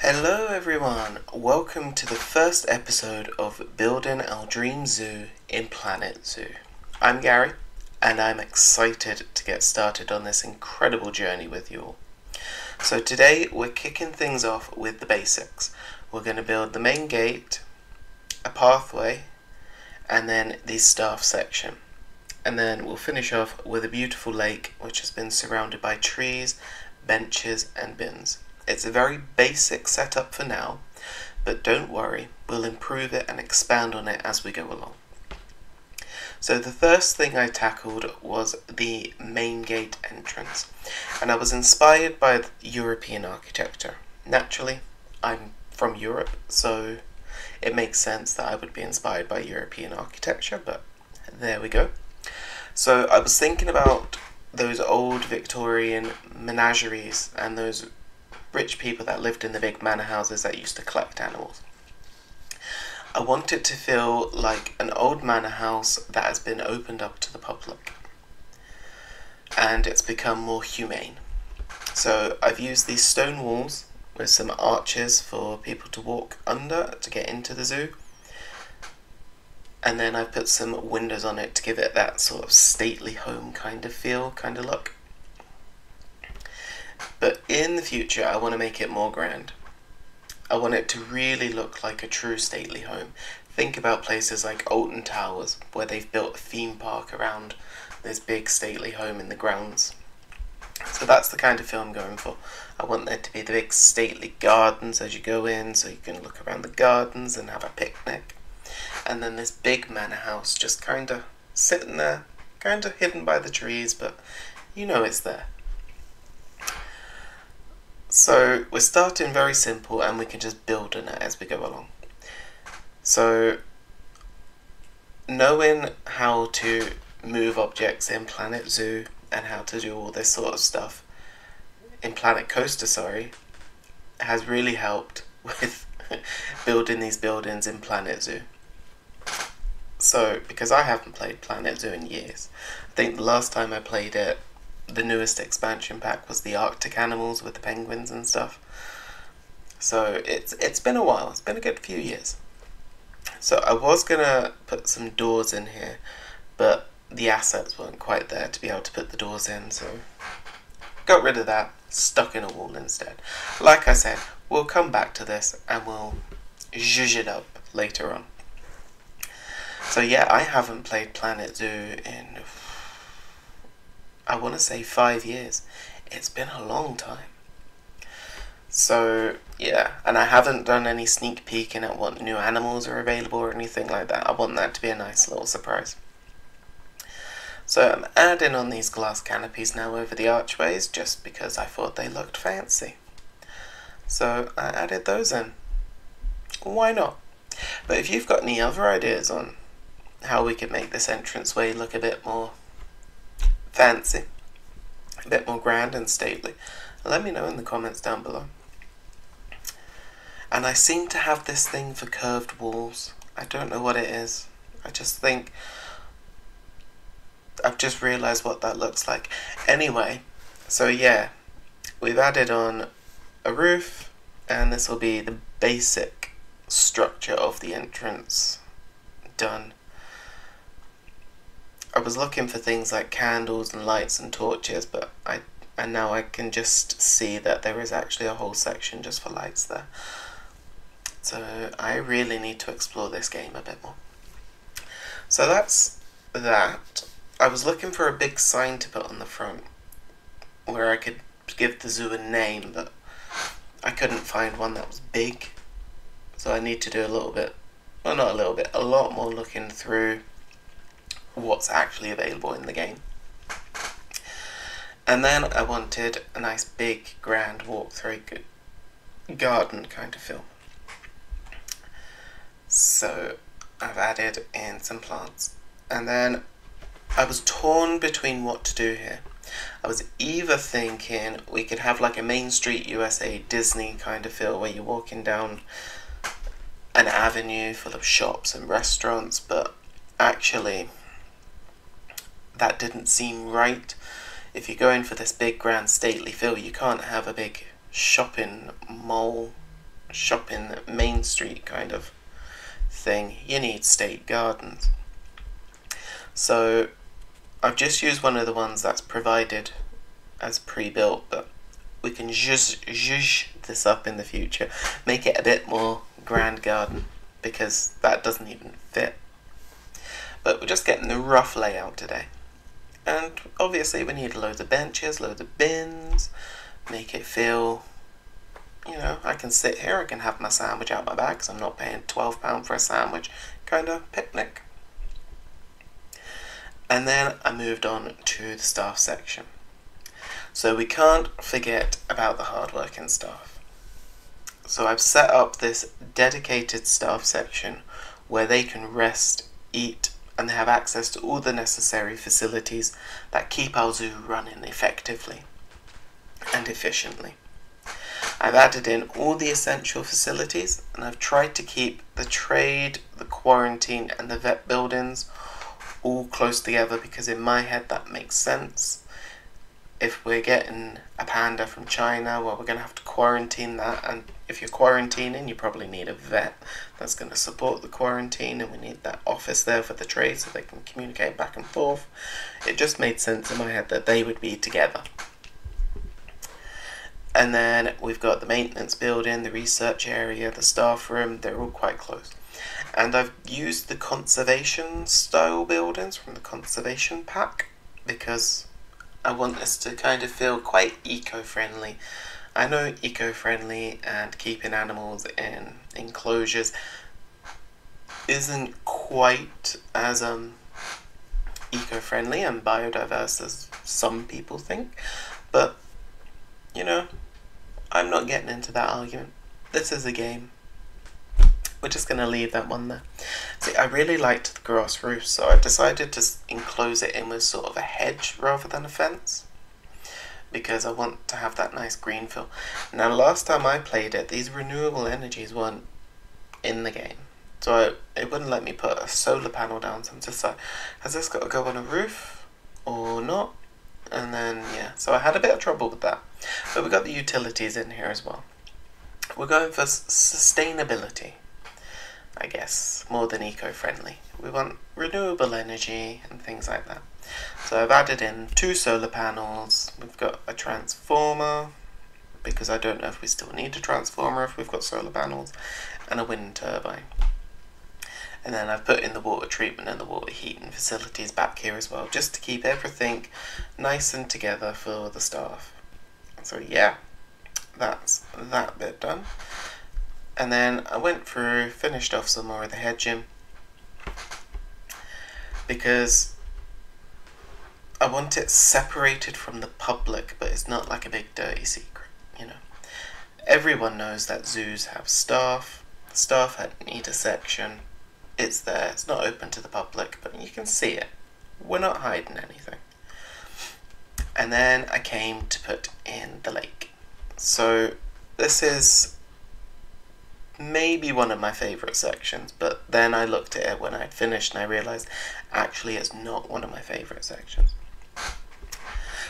Hello everyone, welcome to the first episode of Building Our Dream Zoo in Planet Zoo. I'm Gary, and I'm excited to get started on this incredible journey with you all. So today we're kicking things off with the basics. We're going to build the main gate, a pathway, and then the staff section. And then we'll finish off with a beautiful lake which has been surrounded by trees, benches and bins. It's a very basic setup for now, but don't worry, we'll improve it and expand on it as we go along. So the first thing I tackled was the main gate entrance, and I was inspired by the European architecture. Naturally, I'm from Europe, so it makes sense that I would be inspired by European architecture, but there we go. So I was thinking about those old Victorian menageries and those rich people that lived in the big manor houses that used to collect animals. I want it to feel like an old manor house that has been opened up to the public, and it's become more humane. So I've used these stone walls with some arches for people to walk under to get into the zoo, and then I've put some windows on it to give it that sort of stately home kind of feel, kind of look. But in the future, I want to make it more grand. I want it to really look like a true stately home. Think about places like Alton Towers, where they've built a theme park around this big stately home in the grounds. So that's the kind of feel I'm going for. I want there to be the big stately gardens as you go in, so you can look around the gardens and have a picnic. And then this big manor house just kind of sitting there, kind of hidden by the trees, but you know it's there. So we're starting very simple, and we can just build on it as we go along. So knowing how to move objects in Planet Zoo and how to do all this sort of stuff in Planet Coaster, has really helped with building these buildings in Planet Zoo. So because I haven't played Planet Zoo in years, I think the last time I played it, the newest expansion pack was the Arctic animals with the penguins and stuff. So it's been a while. It's been a good few years. So I was gonna put some doors in here, but the assets weren't quite there to be able to put the doors in, so got rid of that, stuck in a wall instead. Like I said, we'll come back to this and we'll zhuzh it up later on. So yeah, I haven't played Planet Zoo in, I want to say 5 years. It's been a long time. So yeah, and I haven't done any sneak peeking at what new animals are available or anything like that. I want that to be a nice little surprise. So I'm adding on these glass canopies now over the archways just because I thought they looked fancy. So I added those in. Why not? But if you've got any other ideas on how we could make this entranceway look a bit more fancy, a bit more grand and stately, let me know in the comments down below. And I seem to have this thing for curved walls. I don't know what it is. I just think I've just realised what that looks like. Anyway, so yeah, we've added on a roof, and this will be the basic structure of the entrance done. I was looking for things like candles and lights and torches, but now I can just see that there is actually a whole section just for lights there. So I really need to explore this game a bit more. So that's that. I was looking for a big sign to put on the front where I could give the zoo a name, but I couldn't find one that was big. So I need to do a little bit, well not a little bit, a lot more looking through what's actually available in the game. And then I wanted a nice big grand walk-through garden kind of feel. So I've added in some plants. And then I was torn between what to do here. I was either thinking we could have like a Main Street USA Disney kind of feel where you're walking down an avenue full of shops and restaurants, but actually that didn't seem right. If you're going for this big grand stately feel, you can't have a big shopping mall shopping main street kind of thing, you need state gardens. So I've just used one of the ones that's provided as pre-built, but we can zhuzh this up in the future, make it a bit more grand garden, because that doesn't even fit. But we're just getting the rough layout today. And obviously we need loads of benches, loads of bins, make it feel, you know, I can sit here, I can have my sandwich out my bag, because I'm not paying £12 for a sandwich, kind of picnic. And then I moved on to the staff section. So we can't forget about the hard-working staff. So I've set up this dedicated staff section where they can rest, eat, and they have access to all the necessary facilities that keep our zoo running effectively and efficiently. I've added in all the essential facilities, and I've tried to keep the trade, the quarantine, and the vet buildings all close together, because in my head that makes sense. If we're getting a panda from China, well, we're going to have to quarantine that, and if you're quarantining, you probably need a vet that's going to support the quarantine, and we need that office there for the trade so they can communicate back and forth. It just made sense in my head that they would be together. And then we've got the maintenance building, the research area, the staff room, they're all quite close. And I've used the conservation style buildings from the conservation pack, because I want this to kind of feel quite eco-friendly. I know eco-friendly and keeping animals in enclosures isn't quite as eco-friendly and biodiverse as some people think, but you know, I'm not getting into that argument. This is a game. We're just going to leave that one there. See, I really liked the grass roof, so I decided to enclose it in with sort of a hedge rather than a fence, because I want to have that nice green feel. Now, last time I played it, these renewable energies weren't in the game, so it wouldn't let me put a solar panel down, so I'm just like, has this got to go on a roof or not? And then, yeah, so I had a bit of trouble with that. But we got the utilities in here as well. We're going for sustainability, I guess, more than eco-friendly. We want renewable energy and things like that. So I've added in 2 solar panels. We've got a transformer, because I don't know if we still need a transformer if we've got solar panels, and a wind turbine. And then I've put in the water treatment and the water heating facilities back here as well, just to keep everything nice and together for the staff. So yeah, that's that bit done. And then I went through, finished off some more of the hedging, because I want it separated from the public, but it's not like a big dirty secret, you know. Everyone knows that zoos have staff. The staff need a section. It's there, it's not open to the public, but you can see it. We're not hiding anything. And then I came to put in the lake. So this is maybe one of my favourite sections, but then I looked at it when I'd finished and I realised actually it's not one of my favourite sections.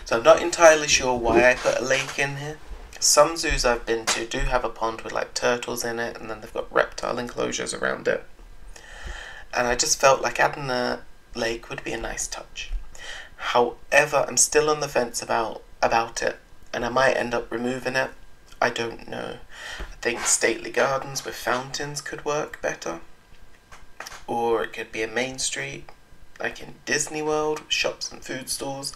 So I'm not entirely sure why I put a lake in here. Some zoos I've been to do have a pond with like turtles in it, and then they've got reptile enclosures around it. And I just felt like adding a lake would be a nice touch. However, I'm still on the fence about it, and I might end up removing it. I don't know. I think stately gardens with fountains could work better. Or it could be a main street, like in Disney World, with shops and food stalls.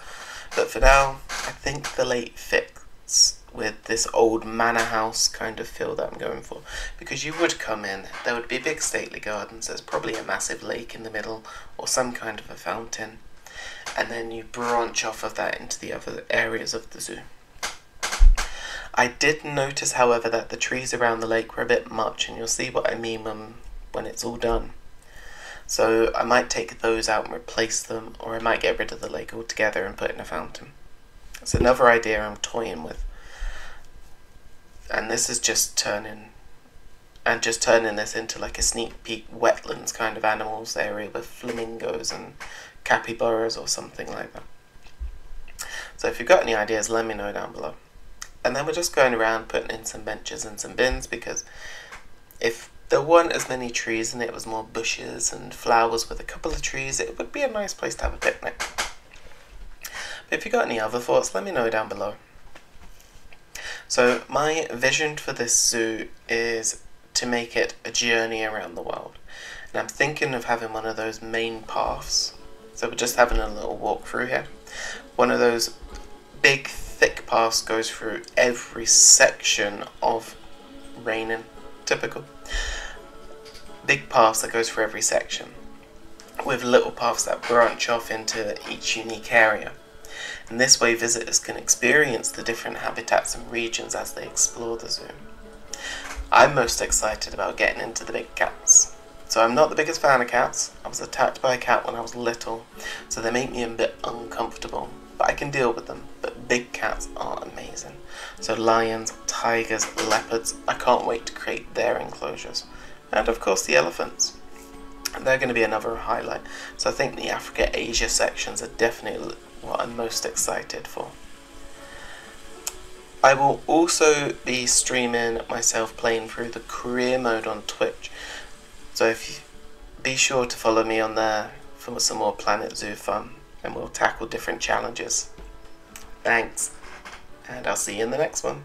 But for now, I think the lake fits with this old manor house kind of feel that I'm going for. Because you would come in, there would be big stately gardens, there's probably a massive lake in the middle, or some kind of a fountain. And then you branch off of that into the other areas of the zoo. I did notice, however, that the trees around the lake were a bit much, and you'll see what I mean when it's all done. So I might take those out and replace them, or I might get rid of the lake altogether and put in a fountain. It's another idea I'm toying with. And this is just turning this into like a sneak peek wetlands kind of animals area with flamingos and capybaras or something like that. So if you've got any ideas, let me know down below. And then we're just going around putting in some benches and some bins, because if there weren't as many trees and it was more bushes and flowers with a couple of trees, it would be a nice place to have a picnic. But if you got any other thoughts, let me know down below. So my vision for this zoo is to make it a journey around the world. And I'm thinking of having one of those main paths. So we're just having a little walk through here. One of those big thick paths goes through every section of Rainin, typical. Big paths that goes through every section, with little paths that branch off into each unique area. And this way visitors can experience the different habitats and regions as they explore the zoo. I'm most excited about getting into the big cats. So I'm not the biggest fan of cats. I was attacked by a cat when I was little, so they make me a bit uncomfortable. But I can deal with them. But big cats are amazing. So lions, tigers, leopards, I can't wait to create their enclosures. And of course the elephants. They're going to be another highlight. So I think the Africa-Asia sections are definitely what I'm most excited for. I will also be streaming myself playing through the career mode on Twitch. So be sure to follow me on there for some more Planet Zoo fun, and we'll tackle different challenges. Thanks, and I'll see you in the next one.